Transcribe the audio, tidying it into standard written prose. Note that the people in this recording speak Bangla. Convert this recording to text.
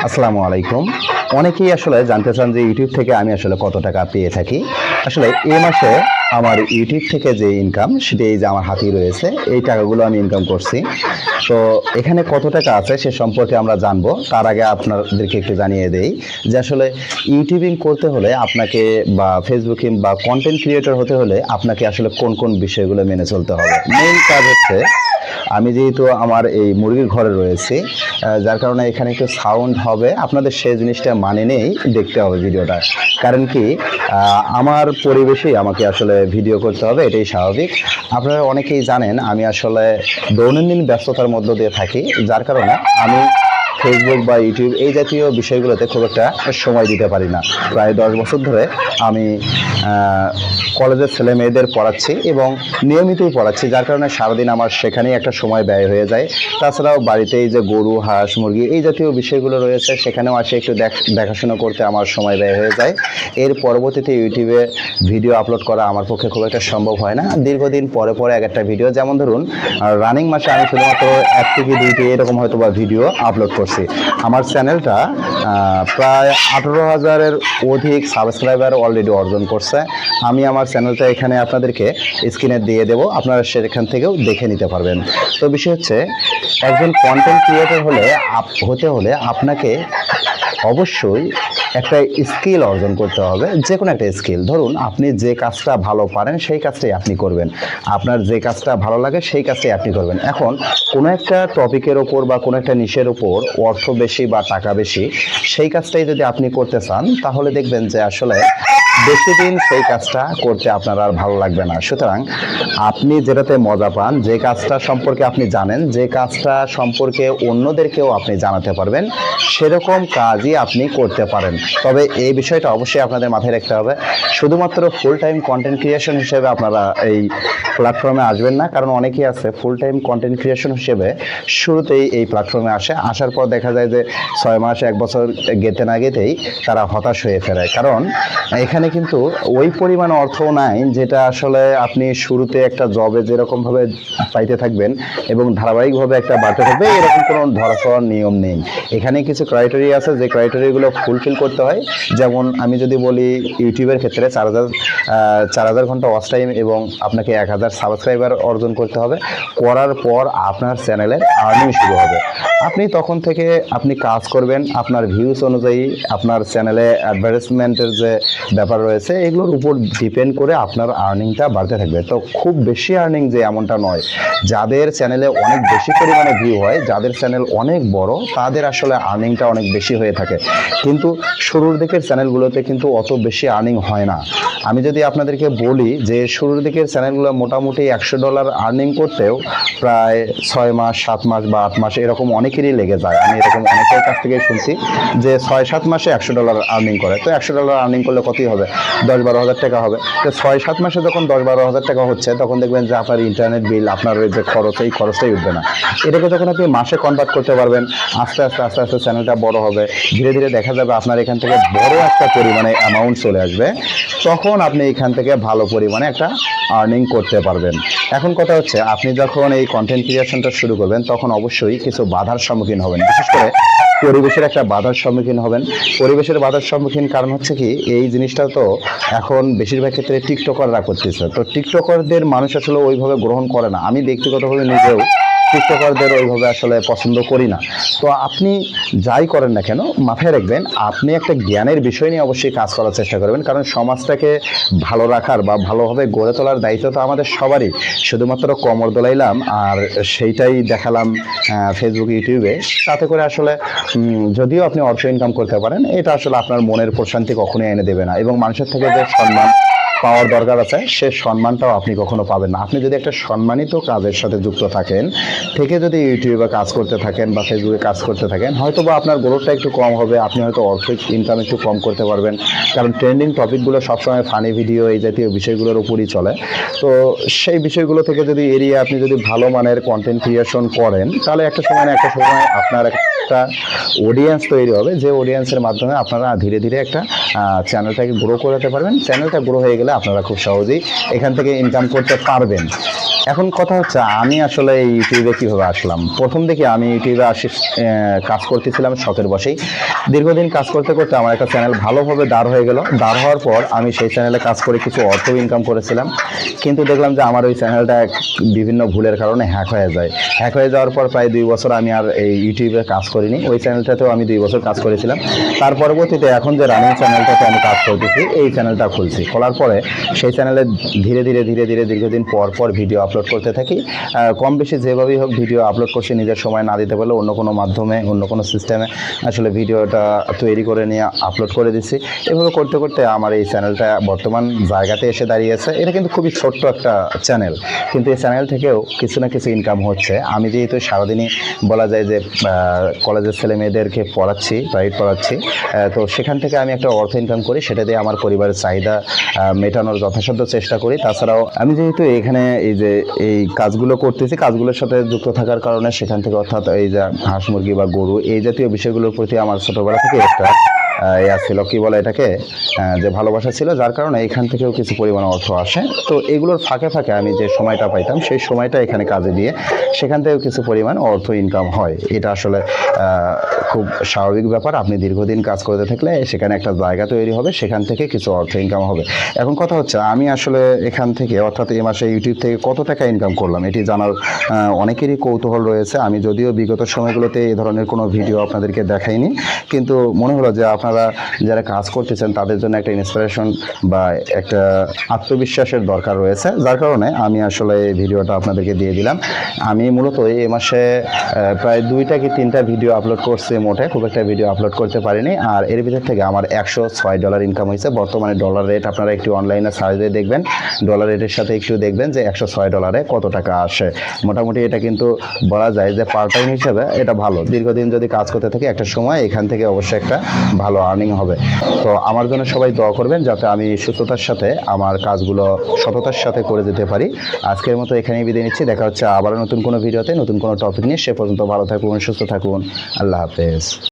আসসালামু আলাইকুম। অনেকেই আসলে জানতে চান যে ইউটিউব থেকে আমি আসলে কত টাকা পেয়ে থাকি। আসলে এই মাসে আমার ইউটিউব থেকে যে ইনকাম সেটা এই যে আমার হাতেই রয়েছে। এই টাকাগুলো আমি ইনকাম করছি। তো এখানে কত টাকা আছে সে সম্পর্কে আমরা জানবো। তার আগে আপনাদেরকে একটু জানিয়ে দেই যে আসলে ইউটিউবিং করতে হলে আপনাকে বা ফেসবুকিং বা কন্টেন্ট ক্রিয়েটর হতে হলে আপনাকে আসলে কোন কোন বিষয়গুলো মেনে চলতে হবে। মেইন কাজ হচ্ছে আমি যেহেতু আমার এই মুরগির ঘরে রয়েছি, যার কারণে এখানে একটু সাউন্ড হবে, আপনাদের সেই জিনিসটা মানে নেই, দেখতে হবে ভিডিওটা। কারণ কি আমার পরিবেশেই আমাকে আসলে ভিডিও করতে হবে, এটাই স্বাভাবিক। আপনারা অনেকেই জানেন আমি আসলে দৈনন্দিন ব্যস্ততার মধ্য দিয়ে থাকি, যার কারণে আমি ফেসবুক বা ইউটিউব এই জাতীয় বিষয়গুলোতে খুব একটা সময় দিতে পারি না। প্রায় 10 বছর ধরে আমি কলেজের ছেলে মেয়েদের পড়াচ্ছি এবং নিয়মিতই পড়াচ্ছি, যার কারণে সারাদিন আমার সেখানেই একটা সময় ব্যয় হয়ে যায়। তাছাড়াও বাড়িতেই যে গরু হাঁস মুরগি এই জাতীয় বিষয়গুলো রয়েছে সেখানেও আসে একটু দেখাশোনা করতে আমার সময় ব্যয় হয়ে যায়। এর পরবর্তীতে ইউটিউবে ভিডিও আপলোড করা আমার পক্ষে খুব একটা সম্ভব হয় না। দীর্ঘদিন পরে পরে এক একটা ভিডিও, যেমন ধরুন রানিং মাসে আমি শুধুমাত্র 1 থেকে 2টি এরকম হয়তো বা ভিডিও আপলোড করছি। আমার চ্যানেলটা প্রায় 18,000-এর অধিক সাবস্ক্রাইবার অলরেডি অর্জন করছে। আমি আমার চ্যানেলটা এখানে আপনাদেরকে স্ক্রিনে দিয়ে দেব, আপনারা সেখান থেকেও দেখে নিতে পারবেন। তো বিষয় হচ্ছে একজন কন্টেন্ট ক্রিয়েটর হতে হলে আপনাকে অবশ্যই একটা স্কিল অর্জন করতে হবে, যে কোনো একটা স্কিল। ধরুন আপনি যে কাজটা ভালো পারেন সেই কাজটাই আপনি করবেন, আপনার যে কাজটা ভালো লাগে সেই কাজটাই আপনি করবেন। এখন কোনো একটা টপিকের ওপর বা কোনো একটা নিশের ওপর অর্থ বেশি বা টাকা বেশি, সেই কাজটাই যদি আপনি করতে চান তাহলে দেখবেন যে আসলে বেশি দিন সেই কাজটা করতে আপনার আর ভালো লাগবে না। সুতরাং আপনি যেটাতে মজা পান, যে কাজটা সম্পর্কে আপনি জানেন, যে কাজটা সম্পর্কে অন্যদেরকেও আপনি জানাতে পারবেন, সেরকম কাজই আপনি করতে পারেন। তবে এই বিষয়টা অবশ্যই আপনাদের মাথায় রাখতে হবে, শুধুমাত্র ফুল টাইম কন্টেন্ট ক্রিয়েশন হিসেবে আপনারা এই প্ল্যাটফর্মে আসবেন না। কারণ অনেকেই আছে ফুল টাইম কন্টেন্ট ক্রিয়েশন হিসেবে শুরুতেই এই প্ল্যাটফর্মে আসার পর দেখা যায় যে 6 মাস 1 বছর গেতে না গেতেই তারা হতাশ হয়ে ফেরে। কারণ এখানে কিন্তু ওই পরিমাণ অর্থ নাই যেটা আসলে আপনি শুরুতে একটা জবে যেরকমভাবে পাইতে থাকবেন এবং ধারাবাহিকভাবে একটা বাড়তে থাকবে, এরকম কোনো ধরা নিয়ম নেই। এখানে কিছু ক্রাইটেরিয়া আছে, যে ক্রাইটেরিয়াগুলো ফুলফিল করতে হয়। যেমন আমি যদি বলি ইউটিউবের ক্ষেত্রে 4,000 ঘন্টা ওয়াচ টাইম এবং আপনাকে 1,000 সাবস্ক্রাইবার অর্জন করতে হবে। করার পর আপনার চ্যানেলের আর্নিং শুরু হবে। আপনি তখন থেকে আপনি কাজ করবেন আপনার ভিউজ অনুযায়ী, আপনার চ্যানেলে অ্যাডভার্টাইজমেন্টের যে ব্যাপার রয়েছে এগুলোর উপর ডিপেন্ড করে আপনার আর্নিংটা বাড়তে থাকবে। তো খুব বেশি আর্নিং যে এমনটা নয়, যাদের চ্যানেলে অনেক বেশি পরিমাণে ভিউ হয়, যাদের চ্যানেল অনেক বড়, তাদের আসলে আর্নিংটা অনেক বেশি হয়ে থাকে। কিন্তু শুরুর দিকের চ্যানেলগুলোতে কিন্তু অত বেশি আর্নিং হয় না। আমি যদি আপনাদেরকে বলি যে শুরুর দিকের চ্যানেলগুলো মোটামুটি $100 আর্নিং করতেও প্রায় 6 মাস 7 মাস বা 8 মাস এরকম অনেকেরই লেগে যায়। আমি এরকম অনেকের কাছ থেকে শুনছি যে 6-7 মাসে $100 আর্নিং করে। তো $100 আর্নিং করলে কতই হবে? 10-12 হাজার টাকা হবে। তো 6-7 মাসে যখন 10-12 হাজার টাকা হচ্ছে, তখন দেখবেন যে আপনার ইন্টারনেট বিল, আপনার ওই যে খরচ, এই খরচটাই উঠবে না। এটাকে যখন আপনি মাসে কনভার্ট করতে পারবেন, আস্তে আস্তে আস্তে আস্তে চ্যানেলটা বড় হবে, ধীরে ধীরে দেখা যাবে আপনার এখান থেকে বড় একটা পরিমাণে অ্যামাউন্ট চলে আসবে, তখন আপনি এখান থেকে ভালো পরিমাণে একটা আর্নিং করতে পারবেন। এখন কথা হচ্ছে আপনি যখন এই কন্টেন্ট ক্রিয়েশনটা শুরু করবেন তখন অবশ্যই কিছু বাধার সম্মুখীন হবেন, বিশেষ করে পরিবেশের একটা বাধার সম্মুখীন হবেন। পরিবেশের বাধার সম্মুখীন কারণ হচ্ছে কি, এই জিনিসটা তো এখন বেশিরভাগ ক্ষেত্রে টিকটকাররা করতেছে। তো টিকটকারদের মানুষ আসলে ওইভাবে গ্রহণ করে না। আমি ব্যক্তিগতভাবে নিজেও টিকটকারদের ওইভাবে আসলে পছন্দ করি না। তো আপনি যাই করেন না কেন, মাথায় রাখবেন আপনি একটা জ্ঞানের বিষয় নিয়ে অবশ্যই কাজ করার চেষ্টা করবেন। কারণ সমাজটাকে ভালো রাখার বা ভালোভাবে গড়ে তোলার দায়িত্ব তো আমাদের সবারই। শুধুমাত্র কমর দোলাইলাম আর সেইটাই দেখালাম ফেসবুক ইউটিউবে, তাতে করে আসলে যদিও আপনি অর্থ ইনকাম করতে পারেন, এটা আসলে আপনার মনের প্রশান্তি কখনোই এনে দেবে না এবং মানুষের থেকে যে সম্মান পাওয়ার দরকার আছে সে সম্মানটাও আপনি কখনো পাবেন না। আপনি যদি একটা সম্মানিত কাজের সাথে যুক্ত থাকেন, থেকে যদি ইউটিউবে কাজ করতে থাকেন বা ফেসবুকে কাজ করতে থাকেন, হয়তো বা আপনার গ্রোথটা একটু কম হবে, আপনি হয়তো অর্থ ইনকাম একটু কম করতে পারবেন। কারণ ট্রেন্ডিং টপিকগুলো সবসময় ফানি ভিডিও এই জাতীয় বিষয়গুলোর উপরই চলে। তো সেই বিষয়গুলো থেকে যদি এড়িয়ে আপনি যদি ভালো মানের কন্টেন্ট ক্রিয়েশন করেন, তাহলে একটা সময় না একটা সময় আপনার একটা অডিয়েন্স তৈরি হবে, যে অডিয়েন্সের মাধ্যমে আপনারা ধীরে ধীরে একটা চ্যানেলটাকে গ্রো করাতে পারবেন। চ্যানেলটা গ্রো হয়ে গেলে আপনারা খুব সহজেই এখান থেকে ইনকাম করতে পারবেন। এখন কথা হচ্ছে আমি আসলে এই ইউটিউবে কিভাবে আসলাম। প্রথম দিকে আমি ইউটিউবে কাজ করতেছিলাম শখের বশেই। দীর্ঘদিন কাজ করতে করতে আমার একটা চ্যানেল ভালোভাবে দাঁড় হয়ে গেল। দাঁড় হওয়ার পর আমি সেই চ্যানেলে কাজ করে কিছু অর্থ ইনকাম করেছিলাম, কিন্তু দেখলাম যে আমার ওই চ্যানেলটা বিভিন্ন ভুলের কারণে হ্যাক হয়ে যায়। হ্যাক হয়ে যাওয়ার পর প্রায় 2 বছর আমি আর এই ইউটিউবে কাজ করিনি। ওই চ্যানেলটাতেও আমি 2 বছর কাজ করেছিলাম। তার পরবর্তীতে এখন যে রানিং চ্যানেলটাতে আমি কাজ করতেছি, এই চ্যানেলটা খুলছি। খোলার পরে সেই চ্যানেলে ধীরে ধীরে দীর্ঘদিন পর পর ভিডিও আপলোড করতে থাকি। কম বেশি যেভাবেই হোক ভিডিও আপলোড করছি, নিজের সময় না দিতে পারলে অন্য কোনো মাধ্যমে, অন্য কোনো সিস্টেমে আসলে ভিডিওটা তৈরি করে নিয়ে আপলোড করে দিচ্ছি। এভাবে করতে করতে আমার এই চ্যানেলটা বর্তমান জায়গাতে এসে দাঁড়িয়েছে। এটা কিন্তু খুবই ছোট্ট একটা চ্যানেল, কিন্তু এই চ্যানেল থেকেও কিছু না কিছু ইনকাম হচ্ছে। আমি যেহেতু সারাদিনই বলা যায় যে কলেজের ছেলে মেয়েদেরকে পড়াচ্ছি, প্রাইভেট পড়াচ্ছি, তো সেখান থেকে আমি একটা অর্থ ইনকাম করি। সেটা দিয়ে আমার পরিবারের চাহিদা মেটানোর যথাসাধ্য চেষ্টা করি। তাছাড়াও আমি যেহেতু এখানে এই কাজগুলো করতেছি, কাজগুলোর সাথে যুক্ত থাকার কারণে সেখান থেকে, অর্থাৎ এই যে হাঁস মুরগি বা গরু এই জাতীয় বিষয়গুলোর প্রতি আমার ছোটবেলা থেকে একটা ছিল, কি বলে এটাকে, যে ভালোবাসা ছিল, যার কারণে এখান থেকেও কিছু পরিমাণ অর্থ আসে। তো এগুলোর ফাঁকে ফাঁকে আমি যে সময়টা পাইতাম সেই সময়টা এখানে কাজে দিয়ে সেখান থেকেও কিছু পরিমাণ অর্থ ইনকাম হয়। এটা আসলে খুব স্বাভাবিক ব্যাপার। আপনি দীর্ঘদিন কাজ করতে থাকলে সেখানে একটা জায়গা তৈরি হবে, সেখান থেকে কিছু অর্থ ইনকাম হবে। এখন কথা হচ্ছে আমি আসলে এখান থেকে, অর্থাৎ এই মাসে ইউটিউব থেকে কত টাকা ইনকাম করলাম এটি জানার অনেকেরই কৌতূহল রয়েছে। আমি যদিও বিগত সময়গুলোতে এই ধরনের কোনো ভিডিও আপনাদেরকে দেখাইনি, কিন্তু মনে হলো যে আপনারা যারা কাজ করতেছেন তাদের জন্য একটা ইন্সপিরেশন বা একটা আত্মবিশ্বাসের দরকার রয়েছে, যার কারণে আমি আসলে এই ভিডিওটা আপনাদেরকে দিয়ে দিলাম। আমি মূলত এই মাসে প্রায় 2টা কি 3টা ভিডিও আপলোড করছি, মোটে খুব একটা ভিডিও আপলোড করতে পারিনি। আর এর ভিতর থেকে আমার $106 ইনকাম হয়েছে। বর্তমানে ডলার রেট আপনারা একটু অনলাইনে সার্চ দিয়ে দেখবেন, ডলার রেটের সাথে একটু দেখবেন যে $106 কত টাকা আসে। মোটামুটি এটা কিন্তু বলা যায় যে পার্ট টাইম হিসেবে এটা ভালো। দীর্ঘদিন যদি কাজ করতে থাকি একটা সময় এখান থেকে অবশ্যই একটা ভালো আর্নিং হবে। তো আমার জন্য সবাই দোয়া করবেন যাতে আমি সুস্থতার সাথে আমার কাজগুলো সততার সাথে করে যেতে পারি। আজকের মতো এখানেই বিদায় নিচ্ছি। দেখা হচ্ছে আবার নতুন কোনো ভিডিওতে, নতুন কোনো টপিক নিয়ে। সে পর্যন্ত ভালো থাকুন, সুস্থ থাকুন। আল্লাহ হাফেজ।